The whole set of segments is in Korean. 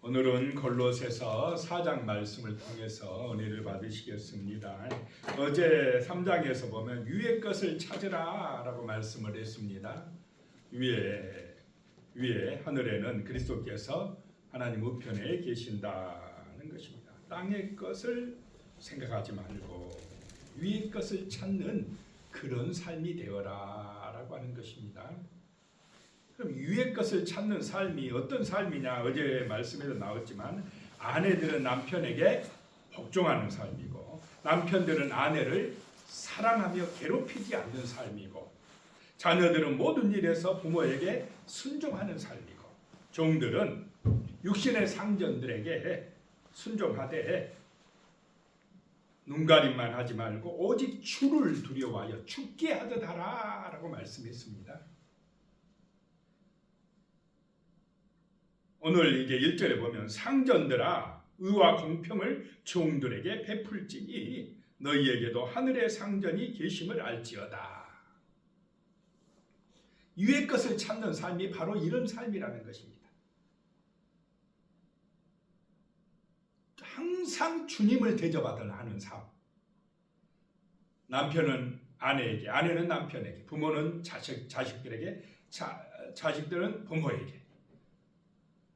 오늘은 골로새서 4장 말씀을 통해서 은혜를 받으시겠습니다. 어제 3장에서 보면 위의 것을 찾으라 라고 말씀을 했습니다. 위에 하늘에는 그리스도께서 하나님 우편에 계신다는 것입니다. 땅의 것을 생각하지 말고 위의 것을 찾는 그런 삶이 되어라 라고 하는 것입니다. 그럼 위의 것을 찾는 삶이 어떤 삶이냐? 어제 말씀에도 나왔지만 아내들은 남편에게 복종하는 삶이고 남편들은 아내를 사랑하며 괴롭히지 않는 삶이고 자녀들은 모든 일에서 부모에게 순종하는 삶이고 종들은 육신의 상전들에게 순종하되 눈가림만 하지 말고 오직 주를 두려워하여 죽게 하듯 하라 라고 말씀했습니다. 오늘 이제 1절에 보면 상전들아 의와 공평을 종들에게 베풀지니 너희에게도 하늘의 상전이 계심을 알지어다. 위의 것을 찾는 삶이 바로 이런 삶이라는 것입니다. 항상 주님을 대접하는 삶. 남편은 아내에게, 아내는 남편에게, 부모는 자식들에게, 자식들은 부모에게,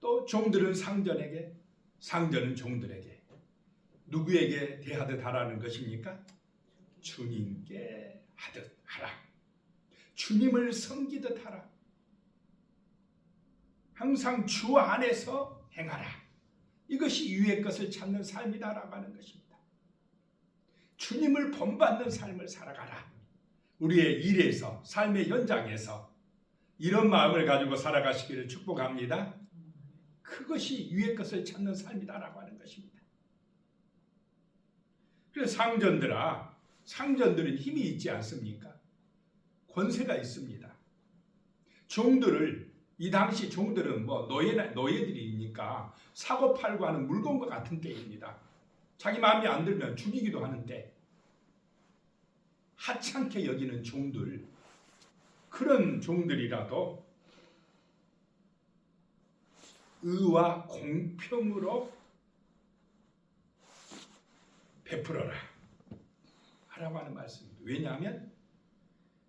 또 종들은 상전에게, 상전은 종들에게. 누구에게 대하듯 하라는 것입니까? 주님께 하듯 하라. 주님을 섬기듯 하라. 항상 주 안에서 행하라. 이것이 위의 것을 찾는 삶이다라고 하는 것입니다. 주님을 본받는 삶을 살아가라. 우리의 일에서, 삶의 현장에서 이런 마음을 가지고 살아가시기를 축복합니다. 그것이 위의 것을 찾는 삶이다라고 하는 것입니다. 그래서 상전들아, 상전들은 힘이 있지 않습니까? 권세가 있습니다. 종들을, 이 당시 종들은 노예들이니까 사고 팔고 하는 물건과 같은 때입니다. 자기 마음이 안 들면 죽이기도 하는 때, 하찮게 여기는 종들, 그런 종들이라도 의와 공평으로 베풀어라 하라고 하는 말씀입니다. 왜냐하면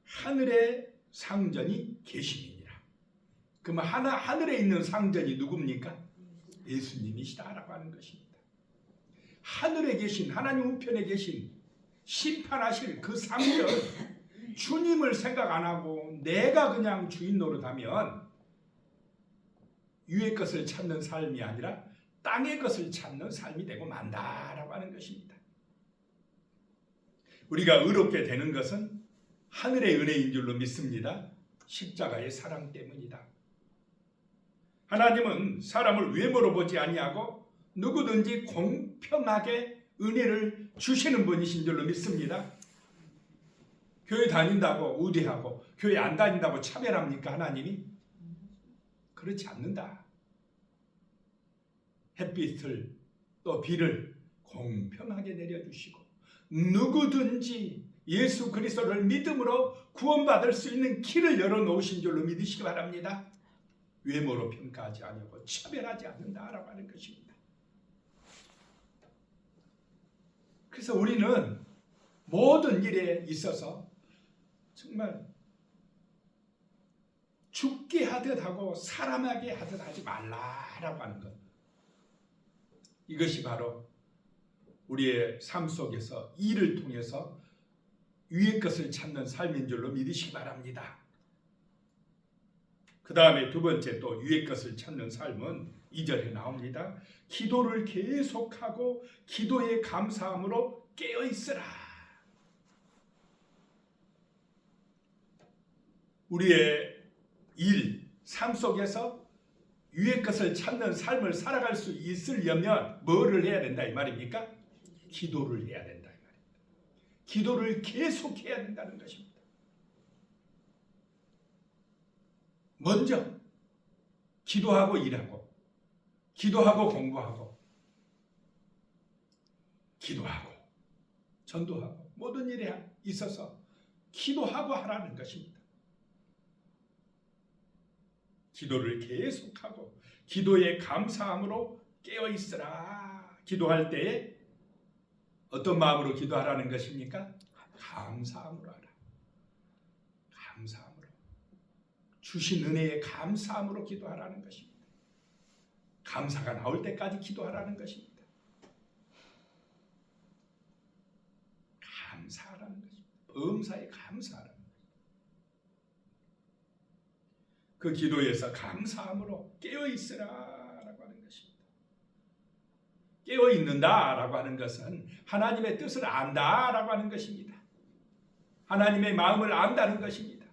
하늘의 상전이 계심이니라. 그러면 하늘에 있는 상전이 누굽니까? 예수님이시다라고 하는 것입니다. 하늘에 계신 하나님 우편에 계신 심판하실 그 상전, 주님을 생각 안 하고 내가 그냥 주인 노릇하면 위의 것을 찾는 삶이 아니라 땅의 것을 찾는 삶이 되고 만다라고 하는 것입니다. 우리가 의롭게 되는 것은 하늘의 은혜인 줄로 믿습니다. 십자가의 사랑 때문이다. 하나님은 사람을 외모로 보지 아니하고 누구든지 공평하게 은혜를 주시는 분이신 줄로 믿습니다. 교회 다닌다고 우대하고 교회 안 다닌다고 차별합니까? 하나님이? 그렇지 않는다. 햇빛을 또 비를 공평하게 내려주시고 누구든지 예수 그리스도를 믿음으로 구원받을 수 있는 길을 열어놓으신 줄로 믿으시기 바랍니다. 외모로 평가하지 않고 차별하지 않는다라고 하는 것입니다. 그래서 우리는 모든 일에 있어서 정말 죽게 하듯 하고 사람에게 하듯 하지 말라라고 하는 것. 이것이 바로 우리의 삶 속에서 일을 통해서 위의 것을 찾는 삶인 줄로 믿으시기 바랍니다. 그 다음에 두 번째 또 위의 것을 찾는 삶은 2절에 나옵니다. 기도를 계속하고 기도에 감사함으로 깨어있으라. 우리의 일, 삶 속에서 위의 것을 찾는 삶을 살아갈 수 있으려면 뭐를 해야 된다 이 말입니까? 기도를 해야 된다 이 말입니다. 기도를 계속해야 된다는 것입니다. 먼저 기도하고 일하고 기도하고 공부하고 기도하고 전도하고 모든 일에 있어서 기도하고 하라는 것입니다. 기도를 계속하고 기도에 감사함으로 깨어 있으라. 기도할 때에 어떤 마음으로 기도하라는 것입니까? 감사함으로 하라. 감사함으로. 주신 은혜에 감사함으로 기도하라는 것입니다. 감사가 나올 때까지 기도하라는 것입니다. 감사하라는 것입니다. 범사에 감사하라는 것입니다. 그 기도에서 감사함으로 깨어 있으라라고 하는 것입니다. 깨어 있는다라고 하는 것은 하나님의 뜻을 안다라고 하는 것입니다. 하나님의 마음을 안다는 것입니다.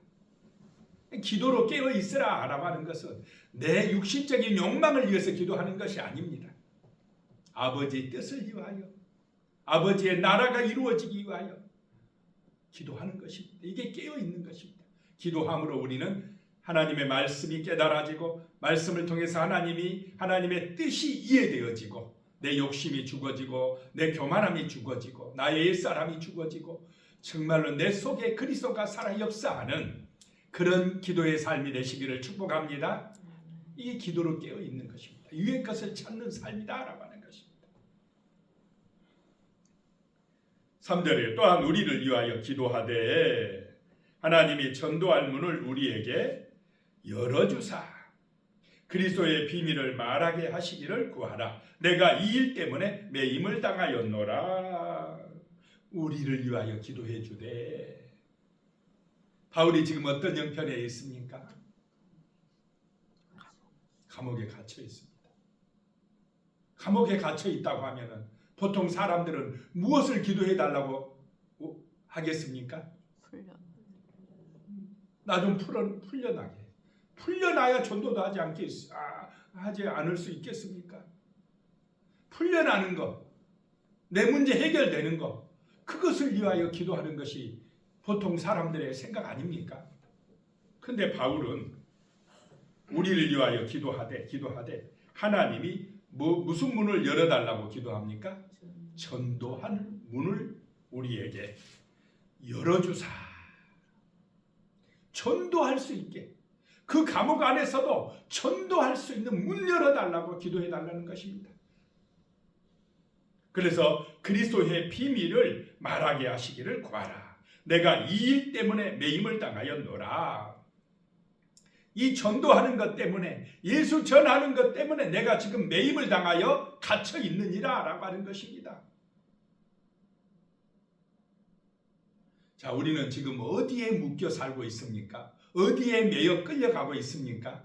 기도로 깨어 있으라라고 하는 것은 내 육신적인 욕망을 위해서 기도하는 것이 아닙니다. 아버지의 뜻을 위하여, 아버지의 나라가 이루어지기 위하여 기도하는 것입니다. 이게 깨어 있는 것입니다. 기도함으로 우리는 하나님의 말씀이 깨달아지고 말씀을 통해서 하나님의 뜻이 이해되어지고 내 욕심이 죽어지고 내 교만함이 죽어지고 나의 옛사람이 죽어지고 정말로 내 속에 그리스도가 살아 역사하는 그런 기도의 삶이 되시기를 축복합니다. 이 기도로 깨어 있는 것입니다. 위의 것을 찾는 삶이다라고 하는 것입니다. 3절에 또한 우리를 위하여 기도하되 하나님이 전도할 문을 우리에게 열어주사 그리스도의 비밀을 말하게 하시기를 구하라. 내가 이 일 때문에 매임을 당하였노라. 우리를 위하여 기도해 주되. 바울이 지금 어떤 형편에 있습니까? 감옥에 갇혀 있습니다. 감옥에 갇혀 있다고 하면은 보통 사람들은 무엇을 기도해 달라고 하겠습니까? 나 좀 풀려나게. 풀려나야 전도도 하지 않을 수 있겠습니까? 풀려나는 것, 내 문제 해결되는 것, 그것을 위하여 기도하는 것이 보통 사람들의 생각 아닙니까? 근데 바울은 우리를 위하여 기도하되 하나님이 무슨 문을 열어달라고 기도합니까? 전도한 문을 우리에게 열어주사. 전도할 수 있게, 그 감옥 안에서도 전도할 수 있는 문 열어달라고 기도해달라는 것입니다. 그래서 그리스도의 비밀을 말하게 하시기를 구하라. 내가 이 일 때문에 매임을 당하였노라. 이 전도하는 것 때문에, 예수 전하는 것 때문에 내가 지금 매임을 당하여 갇혀 있느니라 라고 하는 것입니다. 자, 우리는 지금 어디에 묶여 살고 있습니까? 어디에 매여 끌려가고 있습니까?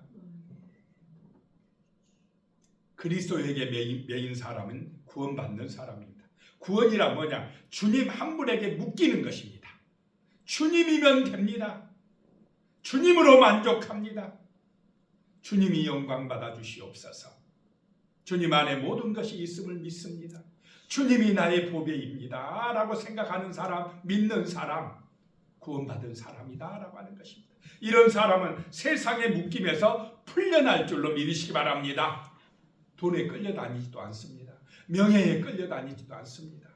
그리스도에게 매인 사람은 구원받는 사람입니다. 구원이란 뭐냐? 주님 한 분에게 묶이는 것입니다. 주님이면 됩니다. 주님으로 만족합니다. 주님이 영광 받아 주시옵소서. 주님 안에 모든 것이 있음을 믿습니다. 주님이 나의 보배입니다 라고 생각하는 사람, 믿는 사람, 구원받은 사람이다 라고 하는 것입니다. 이런 사람은 세상에 묶임에서 풀려날 줄로 믿으시기 바랍니다. 돈에 끌려다니지도 않습니다. 명예에 끌려다니지도 않습니다.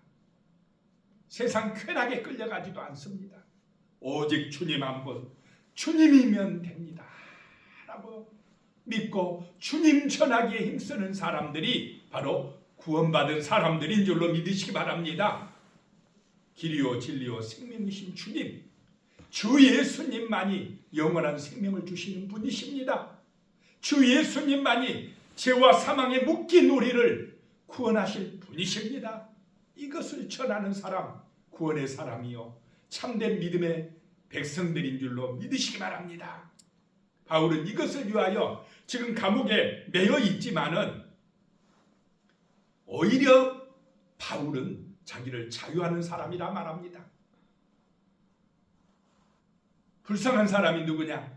세상 쾌락에 끌려가지도 않습니다. 오직 주님 한 분, 주님이면 됩니다 라고 믿고 주님 전하기에 힘쓰는 사람들이 바로 구원받은 사람들인 줄로 믿으시기 바랍니다. 길이요 진리요 생명이신 주님, 주 예수님만이 영원한 생명을 주시는 분이십니다. 주 예수님만이 죄와 사망에 묶인 우리를 구원하실 분이십니다. 이것을 전하는 사람, 구원의 사람이요 참된 믿음의 백성들인 줄로 믿으시기 바랍니다. 바울은 이것을 위하여 지금 감옥에 매여 있지만은 오히려 바울은 자기를 자유하는 사람이라 말합니다. 불쌍한 사람이 누구냐?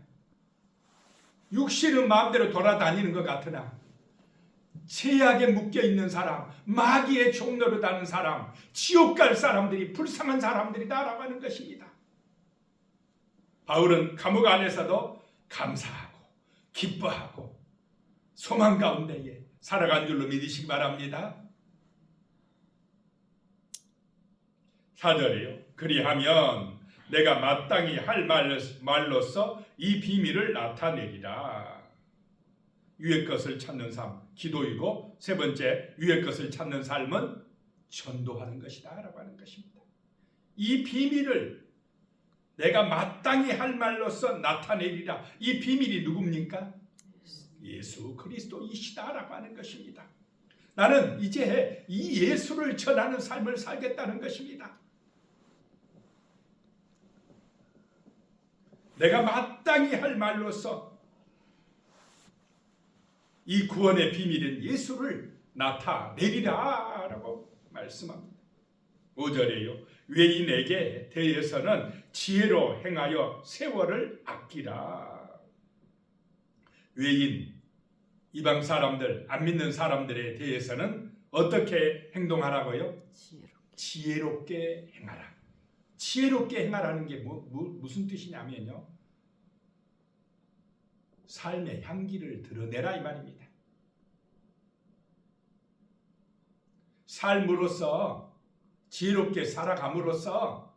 육신은 마음대로 돌아다니는 것 같으나 죄악에 묶여있는 사람, 마귀의 종로를 다는 사람, 지옥 갈 사람들이 불쌍한 사람들이다 라고 하는 것입니다. 바울은 감옥 안에서도 감사하고 기뻐하고 소망 가운데에 살아간 줄로 믿으시기 바랍니다. 4절이요. 그리하면 내가 마땅히 할 말로서 이 비밀을 나타내리라. 위의 것을 찾는 삶, 기도이고, 세 번째 위의 것을 찾는 삶은 전도하는 것이다 라고 하는 것입니다. 이 비밀을 내가 마땅히 할 말로써 나타내리라. 이 비밀이 누굽니까? 예수 그리스도이시다라고 하는 것입니다. 나는 이제 이 예수를 전하는 삶을 살겠다는 것입니다. 내가 마땅히 할 말로써 이 구원의 비밀인 예수를 나타내리라 라고 말씀합니다. 5절에요. 외인에게 대해서는 지혜로 행하여 세월을 아끼라. 외인, 이방 사람들, 안 믿는 사람들에 대해서는 어떻게 행동하라고요? 지혜롭게 행하라. 지혜롭게 행하라는 게 무슨 뜻이냐면요, 삶의 향기를 드러내라 이 말입니다. 삶으로서 지혜롭게 살아감으로써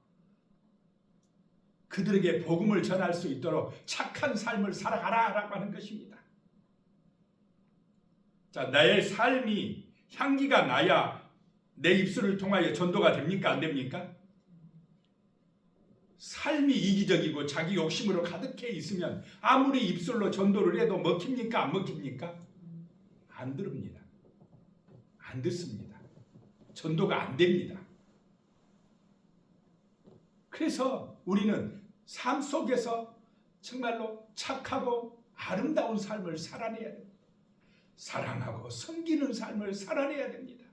그들에게 복음을 전할 수 있도록 착한 삶을 살아가라라고 하는 것입니다. 자, 나의 삶이 향기가 나야 내 입술을 통하여 전도가 됩니까? 안 됩니까? 삶이 이기적이고 자기 욕심으로 가득해 있으면 아무리 입술로 전도를 해도 먹힙니까? 안 먹힙니까? 안 들읍니다. 안 듣습니다. 전도가 안 됩니다. 그래서 우리는 삶 속에서 정말로 착하고 아름다운 삶을 살아내야 됩니다. 사랑하고 섬기는 삶을 살아내야 됩니다.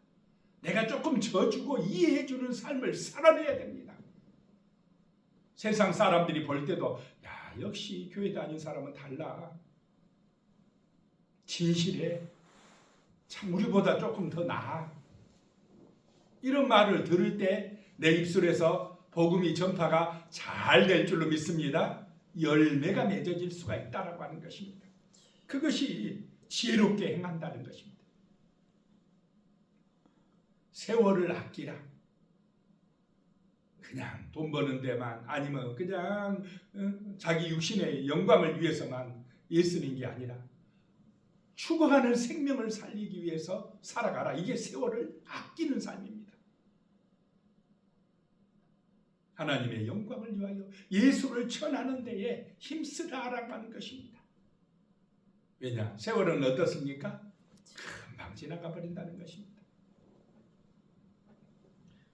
내가 조금 져주고 이해해주는 삶을 살아내야 됩니다. 세상 사람들이 볼 때도 야, 역시 교회 다니는 사람은 달라. 진실해. 참 우리보다 조금 더 나아. 이런 말을 들을 때 내 입술에서 복음이 전파가 잘 될 줄로 믿습니다. 열매가 맺어질 수가 있다라고 하는 것입니다. 그것이 지혜롭게 행한다는 것입니다. 세월을 아끼라. 그냥 돈 버는 데만, 아니면 그냥 자기 육신의 영광을 위해서만 애쓰는 게 아니라 죽어가는 생명을 살리기 위해서 살아가라. 이게 세월을 아끼는 삶입니다. 하나님의 영광을 위하여 예수를 전하는 데에 힘쓰라라고 하는 것입니다. 왜냐? 세월은 어떻습니까? 금방 지나가 버린다는 것입니다.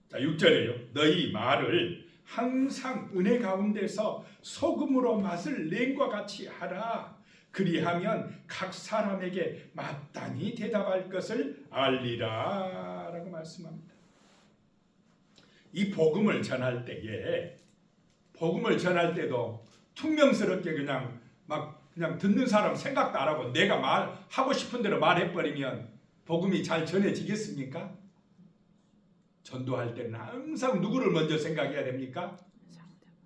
자, 6절에요. 너희 말을 항상 은혜 가운데서 소금으로 맛을 낸과 같이 하라. 그리하면 각 사람에게 마땅히 대답할 것을 알리라 라고 말씀합니다. 이 복음을 전할 때도 퉁명스럽게 그냥 듣는 사람 생각도 안 하고 내가 말하고 싶은 대로 말해버리면 복음이 잘 전해지겠습니까? 전도할 때는 항상 누구를 먼저 생각해야 됩니까?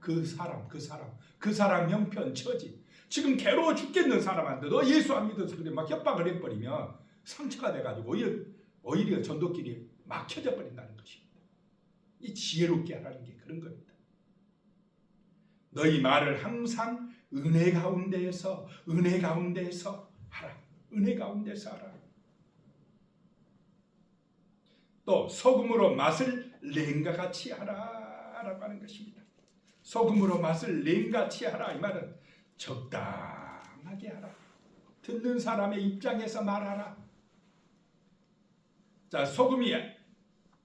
그 사람 형편 처지. 지금 괴로워 죽겠는 사람한테 너 예수 안 믿어서 그래 막 협박을 해버리면 상처가 돼가지고 오히려 전도길이 막혀져 버린다는 것입니다. 이 지혜롭게 하라는 게 그런 겁니다. 너희 말을 항상 은혜 가운데에서 하라. 은혜 가운데서 하라. 또 소금으로 맛을 낸과 같이 하라라고 하는 것입니다. 소금으로 맛을 낸같이 하라. 이 말은 적당하게 하라. 듣는 사람의 입장에서 말하라. 자, 소금이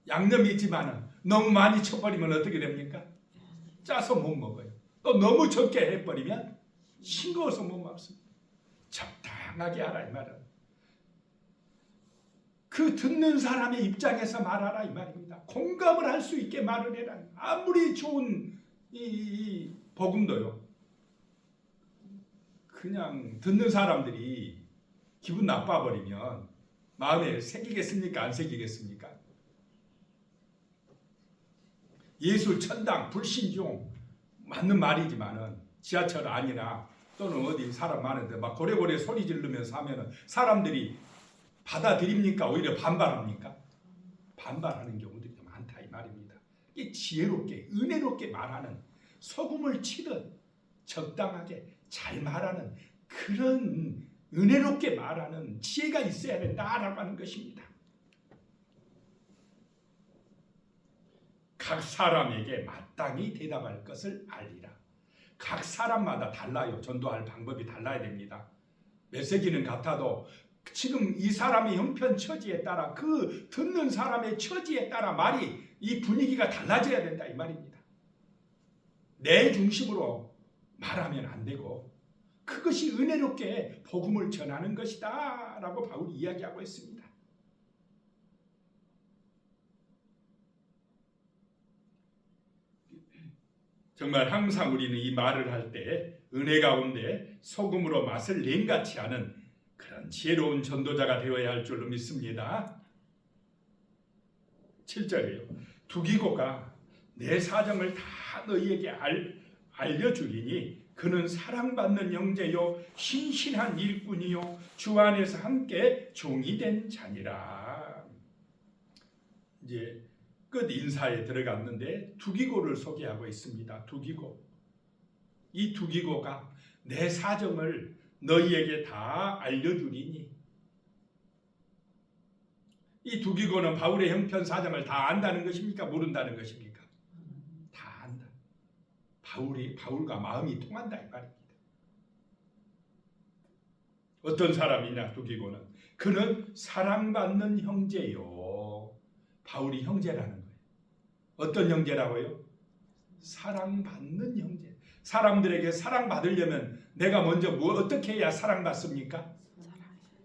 양념이지만은 너무 많이 쳐버리면 어떻게 됩니까? 짜서 못 먹어요. 또 너무 적게 해버리면 싱거워서 못 먹습니다. 적당하게 하라 이 말은 그 듣는 사람의 입장에서 말하라 이 말입니다. 공감을 할 수 있게 말을 해라. 아무리 좋은 이 복음도요, 그냥 듣는 사람들이 기분 나빠버리면 마음에 새기겠습니까? 안 새기겠습니까? 예수 천당 불신종 맞는 말이지만은 지하철 아니나 또는 어디 사람 많은데 막 고래고래 소리 지르면서 하면은 사람들이 받아들입니까? 오히려 반발합니까? 반발하는 경우들이 많다 이 말입니다. 이 지혜롭게 은혜롭게 말하는, 소금을 치듯 적당하게 잘 말하는 그런 은혜롭게 말하는 지혜가 있어야 된다라고 하는 것입니다. 각 사람에게 마땅히 대답할 것을 알리라. 각 사람마다 달라요. 전도할 방법이 달라야 됩니다. 메시지는 같아도 지금 이 사람의 형편 처지에 따라 그 듣는 사람의 처지에 따라 말이 이 분위기가 달라져야 된다 이 말입니다. 내 중심으로 말하면 안 되고 그것이 은혜롭게 복음을 전하는 것이다 라고 바울이 이야기하고 있습니다. 정말 항상 우리는 이 말을 할 때 은혜 가운데 소금으로 맛을 냉같이 하는 그런 지혜로운 전도자가 되어야 할 줄로 믿습니다. 7절이에요. 두기고가 내 사정을 다 너희에게 알려주리니 그는 사랑받는 형제요 신실한 일꾼이요 주 안에서 함께 종이 된 자니라. 이제 끝 인사에 들어갔는데 두기고를 소개하고 있습니다. 두기고. 이 두기고가 내 사정을 너희에게 다 알려주리니. 이 두기고는 바울의 형편 사정을 다 안다는 것입니까? 모른다는 것입니까? 다 안다. 바울과 마음이 통한다 이 말입니다. 어떤 사람이냐 두기고는? 그는 사랑받는 형제요. 바울이 형제라는 거예요. 어떤 형제라고요? 사랑받는 형제. 사람들에게 사랑받으려면 내가 먼저 어떻게 해야 사랑받습니까?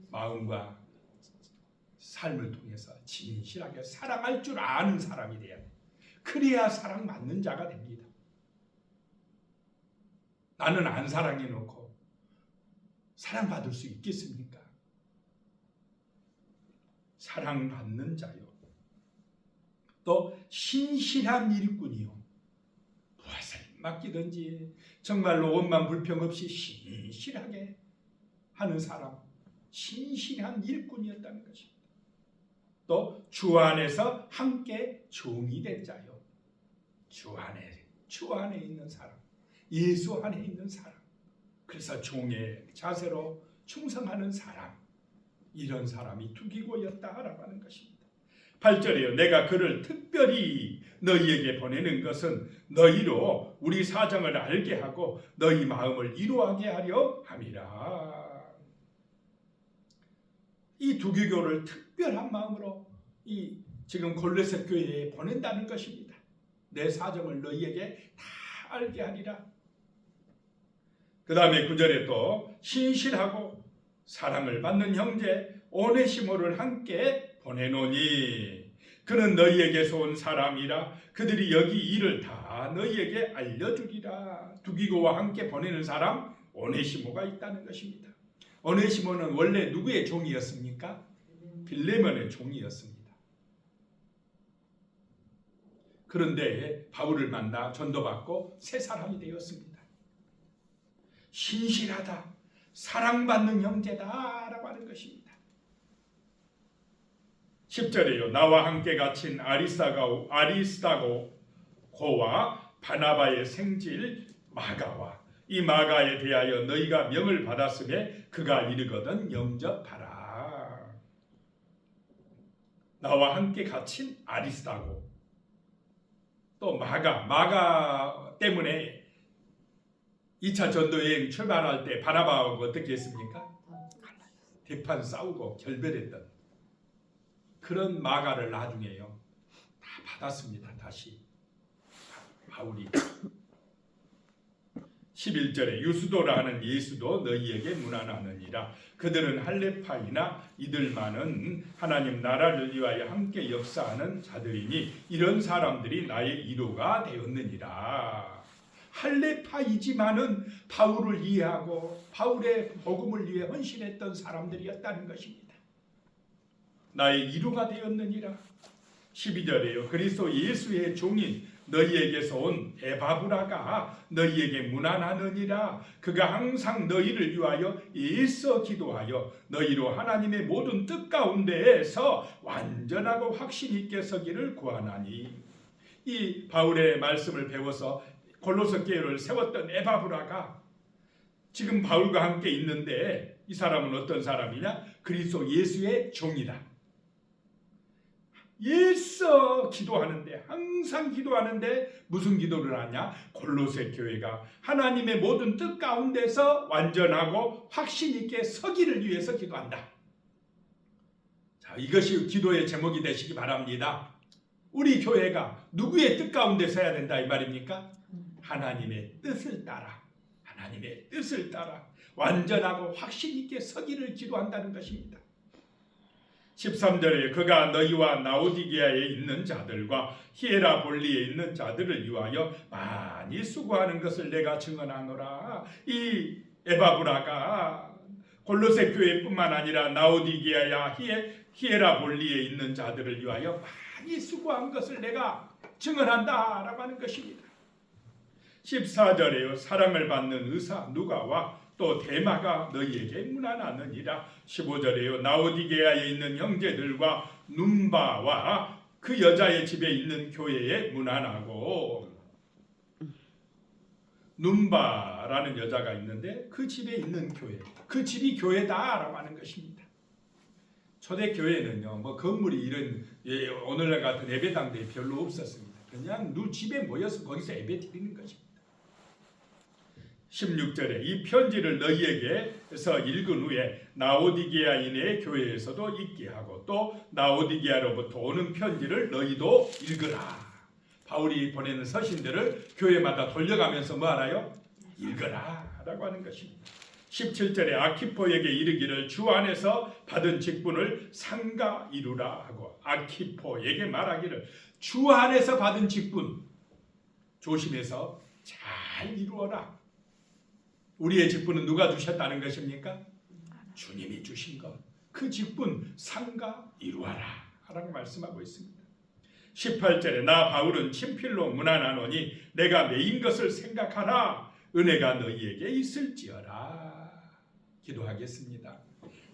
마음과 삶을 통해서 진실하게 사랑할 줄 아는 사람이 돼야 돼. 그래야 사랑받는 자가 됩니다. 나는 안 사랑해 놓고 사랑받을 수 있겠습니까? 사랑받는 자요. 또 신실한 일꾼이요. 무엇을 맡기든지 정말로 원망 불평 없이 신실하게 하는 사람, 신실한 일꾼이었다는 것입니다. 또 주 안에서 함께 종이 된 자요. 주 안에 있는 사람, 예수 안에 있는 사람. 그래서 종의 자세로 충성하는 사람, 이런 사람이 두기고였다라고 하는 것입니다. 8절이에요. 내가 그를 특별히 너희에게 보내는 것은 너희로 우리 사정을 알게 하고 너희 마음을 이루하게 하려 함이라. 이 두기고를 특별한 마음으로 이 지금 골로새 교회에 보낸다는 것입니다. 내 사정을 너희에게 다 알게 하리라. 그 다음에 9절에 또 신실하고 사랑을 받는 형제 오네시모를 함께 보내노니 그는 너희에게서 온 사람이라 그들이 여기 일을 다 너희에게 알려주리라. 두기고와 함께 보내는 사람 오네시모가 있다는 것입니다. 오네시모는 원래 누구의 종이었습니까? 빌레몬의 종이었습니다. 그런데 바울을 만나 전도받고 새 사람이 되었습니다. 신실하다, 사랑받는 형제다라고 하는 것입니다. 10절에요. 나와 함께 갇힌 아리스다고와 바나바의 생질 마가와 이 마가에 대하여 너희가 명을 받았음에 그가 이르거든 영접하라. 나와 함께 갇힌 아리스다고, 또 마가 때문에 2차 전도여행 출발할 때 바나바하고 어떻게 했습니까? 대판 싸우고 결별했던 그런 마가를 나중에요 다 받았습니다. 다시 바울이. 11절에 유수도라 하는 예수도 너희에게 문안하느니라. 그들은 할레파이나 이들만은 하나님 나라를 위하여 함께 역사하는 자들이니 이런 사람들이 나의 이로가 되었느니라. 할레파이지만은 바울을 이해하고 바울의 복음을 위해 헌신했던 사람들이었다는 것입니다. 나의 이로가 되었느니라. 12절에요. 그리스도 예수의 종인 너희에게서 온 에바브라가 너희에게 문안하느니라. 그가 항상 너희를 위하여 애써 기도하여 너희로 하나님의 모든 뜻 가운데에서 완전하고 확신 있게 서기를 구하나니. 이 바울의 말씀을 배워서 골로새 교회를 세웠던 에바브라가 지금 바울과 함께 있는데 이 사람은 어떤 사람이냐? 그리스도 예수의 종이다. 일서 기도하는데, 항상 기도하는데 무슨 기도를 하냐? 골로새 교회가 하나님의 모든 뜻 가운데서 완전하고 확신 있게 서기를 위해서 기도한다. 자, 이것이 기도의 제목이 되시기 바랍니다. 우리 교회가 누구의 뜻 가운데 서야 된다 이 말입니까? 하나님의 뜻을 따라, 하나님의 뜻을 따라 완전하고 확신 있게 서기를 기도한다는 것입니다. 13절에 그가 너희와 라오디게아에 있는 자들과 히에라볼리에 있는 자들을 위하여 많이 수고하는 것을 내가 증언하노라. 이 에바브라가 골로새 교회뿐만 아니라 라오디게아야 히에라볼리에 있는 자들을 위하여 많이 수고한 것을 내가 증언한다라고 하는 것입니다. 14절에요. 사랑을 받는 의사 누가와 또 데마가 너희에게 문안하느니라. 15절에요. 라오디게아에 있는 형제들과 num바와 그 여자의 집에 있는 교회에 문안하고. num바라는 여자가 있는데 그 집에 있는 교회, 그 집이 교회다라고 하는 것입니다. 초대교회는요, 뭐 건물이 이런 오늘날 같은 예배당들이 별로 없었습니다. 그냥 집에 모여서 거기서 예배 드리는 것입니다. 16절에 이 편지를 너희에게서 읽은 후에 라오디게아인의 교회에서도 읽게 하고 또 라오디게아로부터 오는 편지를 너희도 읽으라. 바울이 보내는 서신들을 교회마다 돌려가면서 뭐 하나요? 읽으라 라고 하는 것입니다. 17절에 아키포에게 이르기를 주 안에서 받은 직분을 상가 이루라 하고 아키포에게 말하기를 주 안에서 받은 직분 조심해서 잘 이루어라. 우리의 직분은 누가 주셨다는 것입니까? 주님이 주신 것. 그 직분 상가 이루어라 라고 말씀하고 있습니다. 18절에 나 바울은 친필로 문안하노니 내가 매인 것을 생각하라. 은혜가 너희에게 있을지어라. 기도하겠습니다.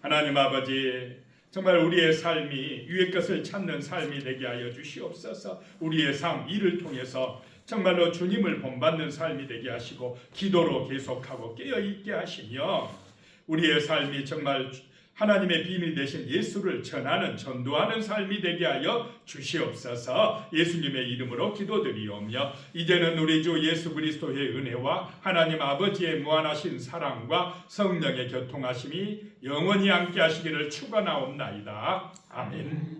하나님 아버지, 정말 우리의 삶이 위의 것을 찾는 삶이 되게 하여 주시옵소서. 우리의 삶 이를 통해서 정말로 주님을 본받는 삶이 되게 하시고 기도로 계속하고 깨어있게 하시며 우리의 삶이 정말 하나님의 비밀 되신 예수를 전하는 전도하는 삶이 되게 하여 주시옵소서. 예수님의 이름으로 기도드리오며 이제는 우리 주 예수 그리스도의 은혜와 하나님 아버지의 무한하신 사랑과 성령의 교통하심이 영원히 함께 하시기를 축원하옵나이다. 아멘.